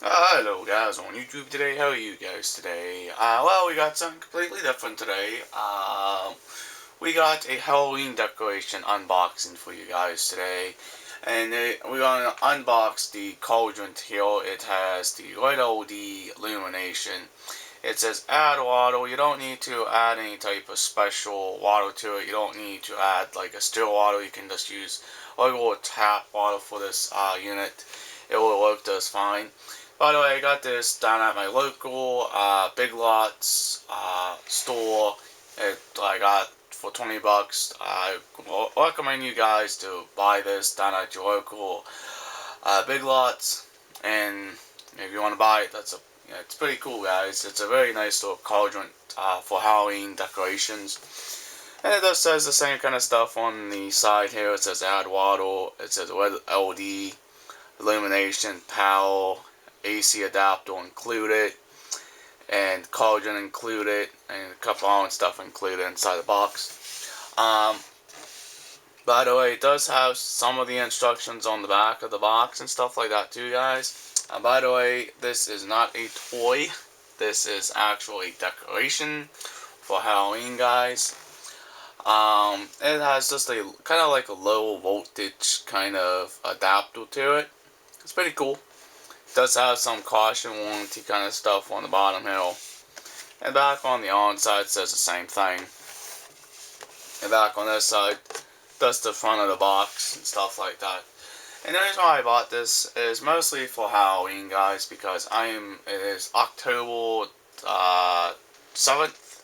Hello guys on YouTube today. How are you guys today? Well, we got something completely different today. We got a Halloween decoration unboxing for you guys today. And we're going to unbox the Cauldron here. It has the red LED illumination. It says add water. You don't need to add any type of special water to it. You don't need to add like a still water. You can just use regular tap water for this unit. It will work just fine. By the way, I got this down at my local Big Lots store. I got for 20 bucks. I recommend you guys to buy this down at your local Big Lots. And if you want to buy it, it's pretty cool, guys. It's a very nice little cauldron for Halloween decorations. And it just says the same kind of stuff on the side here. It says add water. It says red LED, illumination, power, AC adapter included, and Cauldron included, and a couple other stuff included inside the box. By the way, it does have some of the instructions on the back of the box and stuff like that too, guys. By the way, this is not a toy. This is actually decoration for Halloween, guys. It has just a kind of like a low voltage kind of adapter to it. It's pretty cool. Does have some caution warranty kind of stuff on the bottom here. And back on the on side says the same thing. And back on this side, that's the front of the box and stuff like that. And the reason why I bought this is mostly for Halloween, guys, because it is October 7th.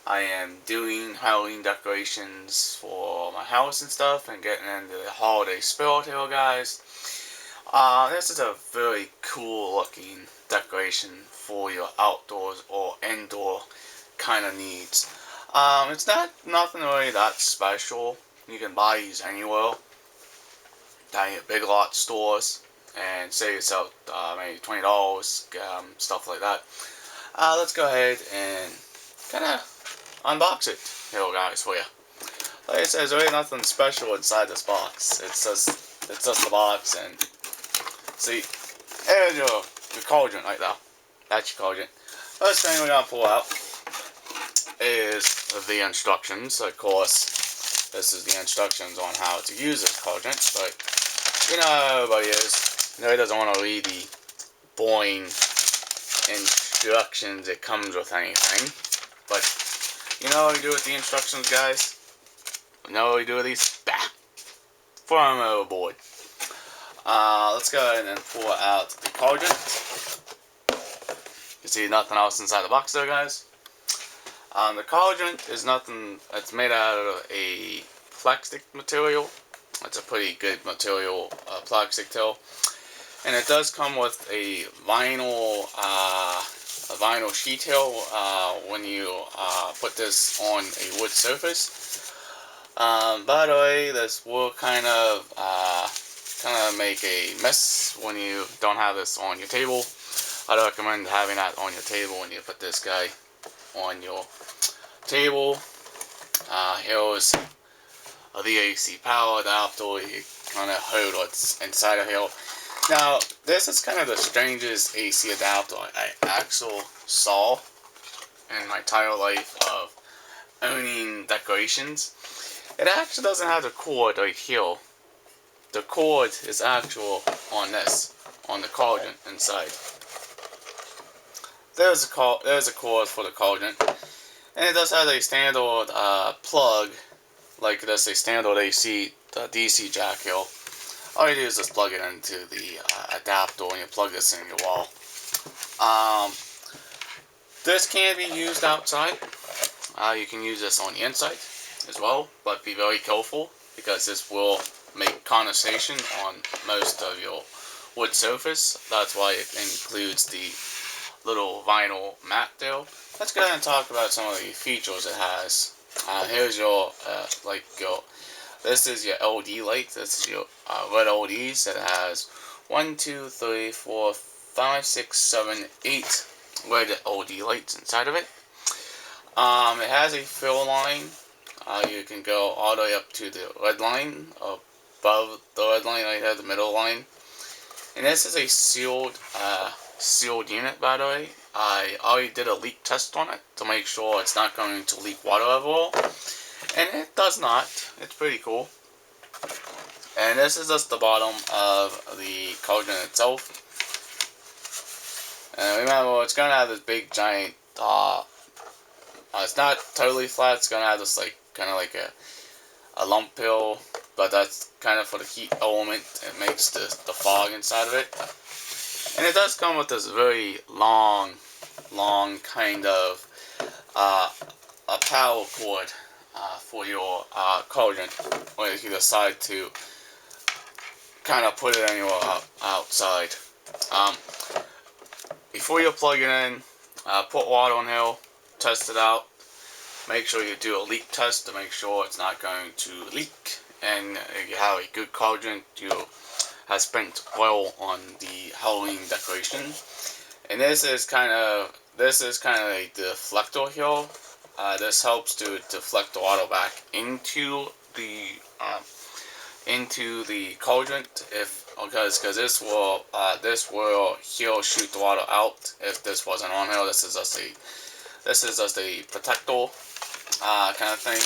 I am doing Halloween decorations for my house and stuff and getting into the holiday spirit here, guys. This is a very cool looking decoration for your outdoors or indoor kind of needs. It's nothing really that special. You can buy these anywhere, down at Big Lot stores, and save yourself maybe $20, stuff like that. Let's go ahead and kind of unbox it here, guys, for you. Like I said, there's really nothing special inside this box. It's just the box, and see, there's your cauldron right there. That's your cauldron. First thing we're going to pull out is the instructions. Of course, this is the instructions on how to use this cauldron, but you know how everybody is. Nobody doesn't want to read the boring instructions that comes with anything. But you know what we do with the instructions, guys? You know what we do with these? Bah! Throw them overboard. Let's go ahead and pull out the cauldron. You see nothing else inside the box there, guys. The cauldron is nothing, it's made out of a plastic material. It's a pretty good material, plastic tail. And it does come with a vinyl sheet here when you put this on a wood surface. By the way, this will kind of make a mess when you don't have this on your table. I'd recommend having that on your table when you put this guy on your table. Here's the AC power adapter. You kind of hold what's inside of here. Now, this is kind of the strangest AC adapter I actually saw in my entire life of owning decorations. It actually doesn't have the cord right here. The cord is actual on the cauldron inside. There's a cord for the cauldron, and it does have a standard plug, like this, a standard AC DC jack here. All you do is just plug it into the adapter, and you plug this in your wall. This can be used outside. You can use this on the inside as well, but be very careful because this will make condensation on most of your wood surface. That's why it includes the little vinyl mat there. Let's go ahead and talk about some of the features it has. Here's your this is your LED light. This is your red LEDs. It has 1, 2, 3, 4, 5, 6, 7, 8 red LED lights inside of it. It has a fill line. You can go all the way up to the red line, above the red line right there, the middle line. And this is a sealed sealed unit, by the way. I already did a leak test on it to make sure it's not going to leak water overall, and it does not. It's pretty cool. And this is just the bottom of the cauldron itself. And remember, it's gonna have this big giant. It's not totally flat. It's gonna have this kind of like a lump hill, but that's kind of for the heat element. It makes the fog inside of it. And it does come with this very long kind of a power cord for your cauldron, or if you decide to kind of put it anywhere outside. Before you plug it in, put water on here, test it out. Make sure you do a leak test to make sure it's not going to leak, and if you have a good cauldron, you have spent oil on the Halloween decoration. And this is kind of a deflector here. This helps to deflect the water back into the cauldron, because this will here shoot the water out if this wasn't on here. This is just a protector kind of thing.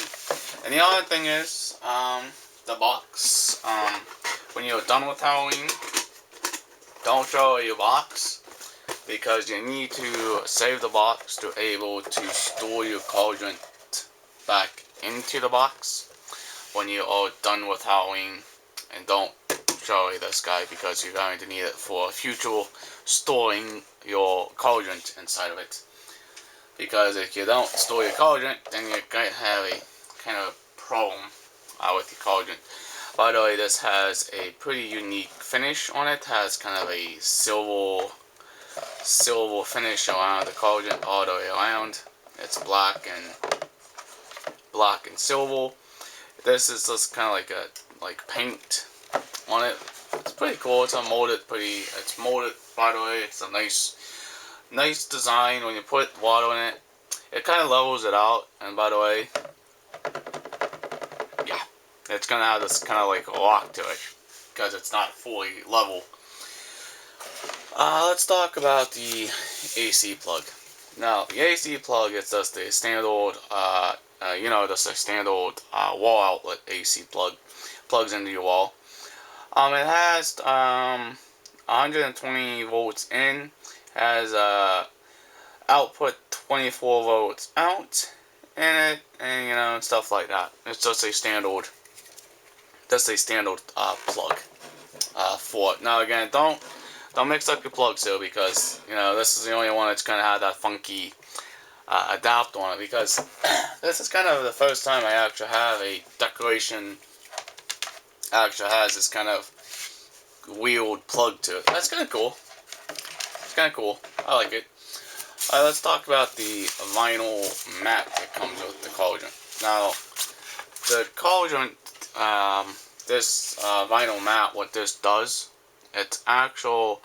And the other thing is the box. When you're done with Halloween, don't throw away your box, because you need to save the box to be able to store your cauldron back into the box when you are done with Halloween. And don't throw away this guy, because you're going to need it for future storing your cauldron inside of it. Because if you don't store your cauldron, then you're going to have a kind of problem with your cauldron. By the way, this has a pretty unique finish on it. It has kind of a silver finish around the cauldron all the way around. It's black and silver. This is just kind of like paint on it. It's pretty cool. It's molded, by the way. It's a nice design. When you put water in it, it kind of levels it out. And by the way, yeah, it's gonna have this kind of like lock to it, because it's not fully level. Let's talk about the AC plug. Now, the AC plug is just a standard, just a standard wall outlet AC plug. Plugs into your wall. It has 120 volts in, has output 24 volts out in it, and stuff like that. It's just a standard plug for it. Now again, don't mix up your plugs though, because this is the only one that's gonna have that funky adapter on it, because this is kind of the first time I actually have a decoration actually has this kind of wheeled plug to it. That's kind of cool. It's kind of cool. I like it. Alright, let's talk about the vinyl mat that comes with the cauldron. Now, the cauldron, this vinyl mat, what this does, it actually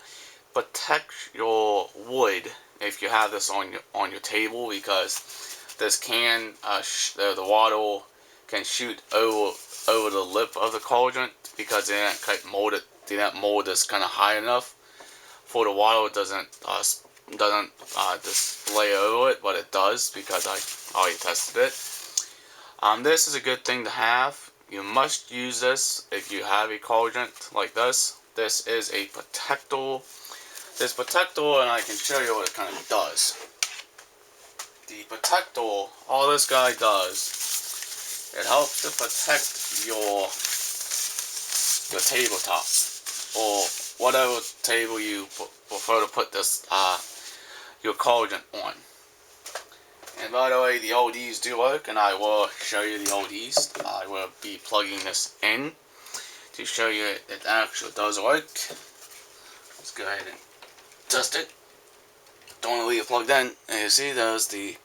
protects your wood if you have this on your table, because this can the water can shoot over the lip of the cauldron, because they didn't mold this kind of high enough for the water. Doesn't display over it, but it does, because I already tested it. This is a good thing to have. You must use this if you have a cauldron like this. This is a protector. This protector, and I can show you what it kind of does. The protector, all this guy does, it helps to protect your tabletop, or whatever table you prefer to put this your cauldron on. And by the way, the LEDs do work, and I will show you the LEDs. I will be plugging this in to show you it actually does work. Let's go ahead and test it. Don't want to leave it plugged in. And you see, there's the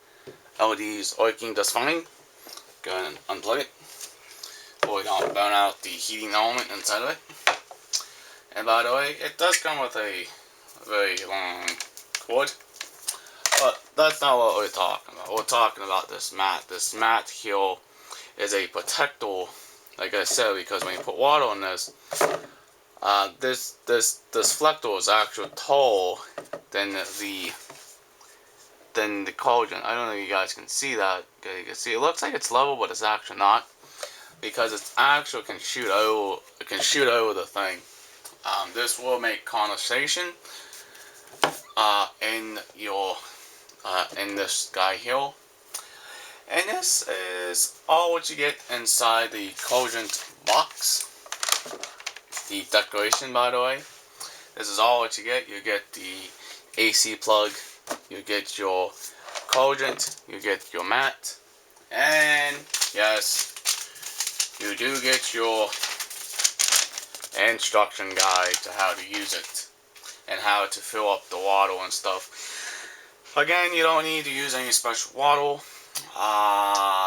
LEDs working just fine. Go ahead and unplug it, so we don't burn out the heating element inside of it. And by the way, it does come with a very long cord, but that's not what we're talking about. We're talking about this mat. This mat here is a protector, like I said, because when you put water on this, This Flector is actually tall than the Cauldron. I don't know if you guys can see that. You can see it looks like it's level, but it's actually not, because it's actually can shoot over. It can shoot over the thing. This will make condensation in your in this guy here. And this is all what you get inside the Cauldron box. The decoration, by the way. This is all what you get. You get the AC plug, you get your Cauldron, you get your mat, and yes, you do get your instruction guide to how to use it and how to fill up the water and stuff. Again, you don't need to use any special water.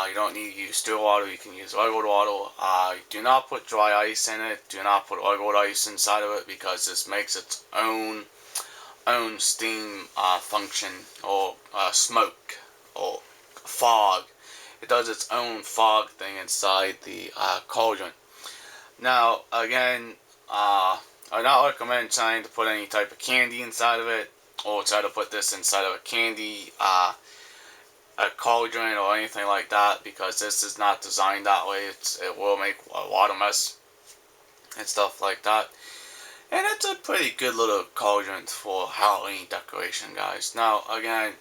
You don't need to use still water. You can use regular water. Do not put dry ice in it. Do not put regular ice inside of it, because this makes its own steam function, or smoke, or fog. It does its own fog thing inside the Cauldron. Now, again, I would not recommend trying to put any type of candy inside of it, or try to put this inside of a candy, a Cauldron or anything like that, because this is not designed that way. It will make a water mess and stuff like that. And it's a pretty good little Cauldron for Halloween decoration, guys. Now, again,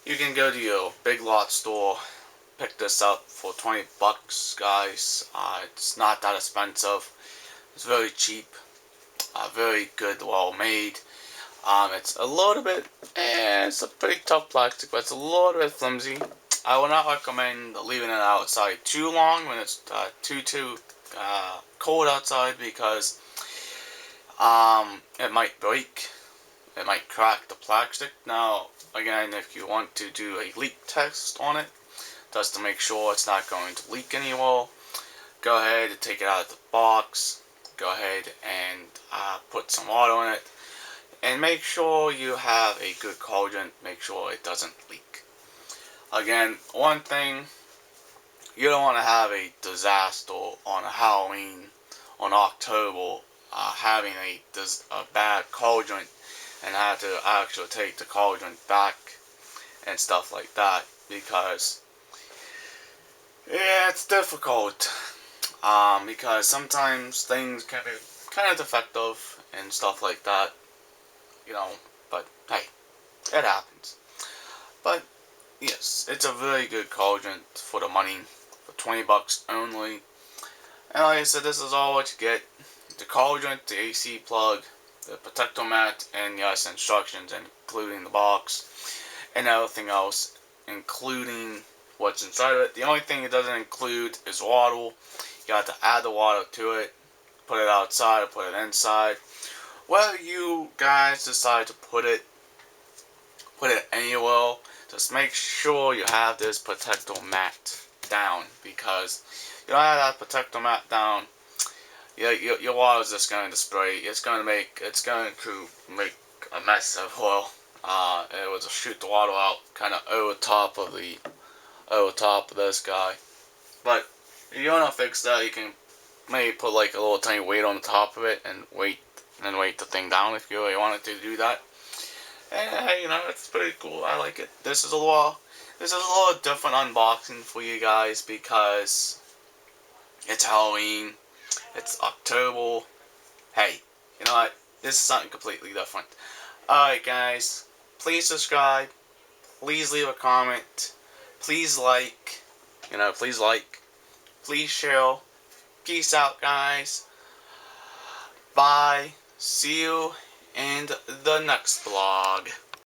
you can go to your Big Lot store, pick this up for 20 bucks, guys. It's not that expensive. It's very cheap. Very good, well made. It's a little bit, it's a pretty tough plastic, but it's a little bit flimsy. I would not recommend leaving it outside too long when it's too cold outside, because it might break. It might crack the plastic. Now, again, if you want to do a leak test on it, just to make sure it's not going to leak anymore, go ahead and take it out of the box. Go ahead and put some water in it. And make sure you have a good Cauldron. Make sure it doesn't leak. Again, one thing, you don't want to have a disaster on a Halloween, on October, having a bad Cauldron and have to actually take the Cauldron back and stuff like that, because yeah, it's difficult. Because sometimes things can be kind of defective and stuff like that. You know, but hey, it happens. But yes, it's a very good Cauldron for the money, for 20 bucks only. And like I said, this is all what you get: the Cauldron, the AC plug, the protector mat, and yes, instructions, including the box and everything else, including what's inside of it. The only thing it doesn't include is water. You have to add the water to it, put it outside or put it inside. Whether you guys decide to put it anywhere, just make sure you have this protector mat down, because you don't have that protector mat down, your water is just going to spray. It's going to make a mess of oil. It will just shoot the water out kind of over top of this guy. But if you want to fix that, you can maybe put like a little tiny weight on the top of it and weight the thing down if you really wanted to do that. And hey, you know, it's pretty cool. I like it. This is a little different unboxing for you guys, because it's Halloween, it's October. Hey, you know what? This is something completely different. Alright guys, please subscribe, please leave a comment, please like, please share. Peace out, guys. Bye. See you in the next vlog.